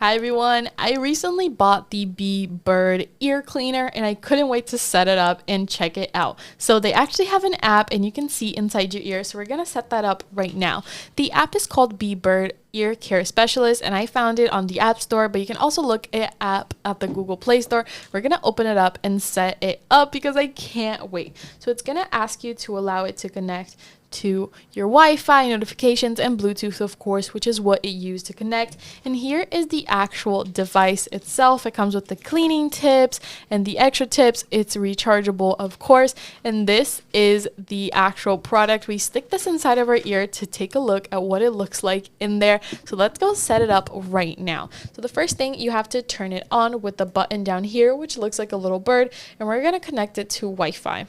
Hi everyone, I recently bought the BEBIRD ear cleaner and I couldn't wait to set it up and check it out. So they actually have an app and you can see inside your ear, so we're going to set that up right now. The app is called BEBIRD Ear Care Specialist and I found it on the App Store, but you can also look it up at the Google Play Store. We're going to open it up and set it up because I can't wait. So it's going to ask you to allow it to connect to your Wi-Fi, notifications, and Bluetooth, of course, which is what it used to connect. And here is the actual device itself. It comes with the cleaning tips and the extra tips. It's rechargeable, of course, and this is the actual product. We stick this inside of our ear to take a look at what it looks like in there. So let's go set it up right now. So the first thing, you have to turn it on with the button down here, which looks like a little bird, and we're going to connect it to Wi-Fi.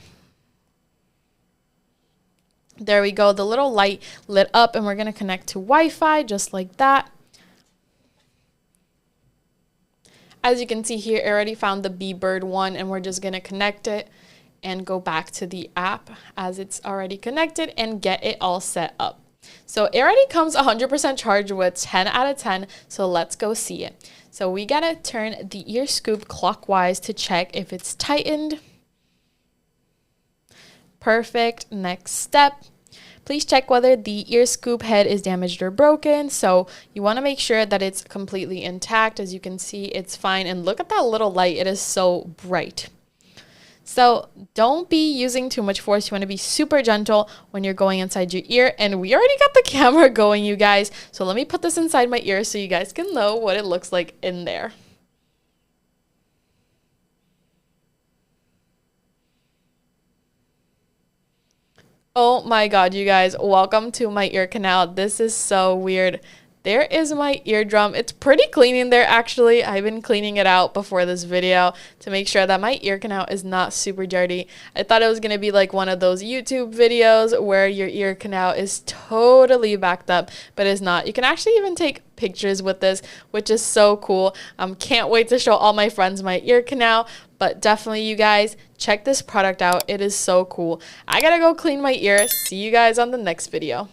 There we go, the little light lit up and we're going to connect to Wi-Fi just like that. As you can see here, I already found the BEBIRD one and we're just going to connect it and go back to the app as it's already connected and get it all set up. So it already comes 100% charged with 10 out of 10, so let's go see it. So we got to turn the ear scoop clockwise to check if it's tightened. Perfect. Next step, please check whether the ear scoop head is damaged or broken. So you want to make sure that it's completely intact. As you can see, it's fine. And look at that little light. It is so bright. So don't be using too much force. You want to be super gentle when you're going inside your ear. And we already got the camera going, you guys. So let me put this inside my ear so you guys can know what it looks like in there. Oh my god, you guys, welcome to my ear canal. This is so weird. There is my eardrum. It's pretty clean in there, actually. I've been cleaning it out before this video to make sure that my ear canal is not super dirty. I thought it was going to be like one of those YouTube videos where your ear canal is totally backed up, but it's not. You can actually even take pictures with this, which is so cool. Can't wait to show all my friends my ear canal, but definitely, you guys, check this product out. It is so cool. I gotta go clean my ear. See you guys on the next video.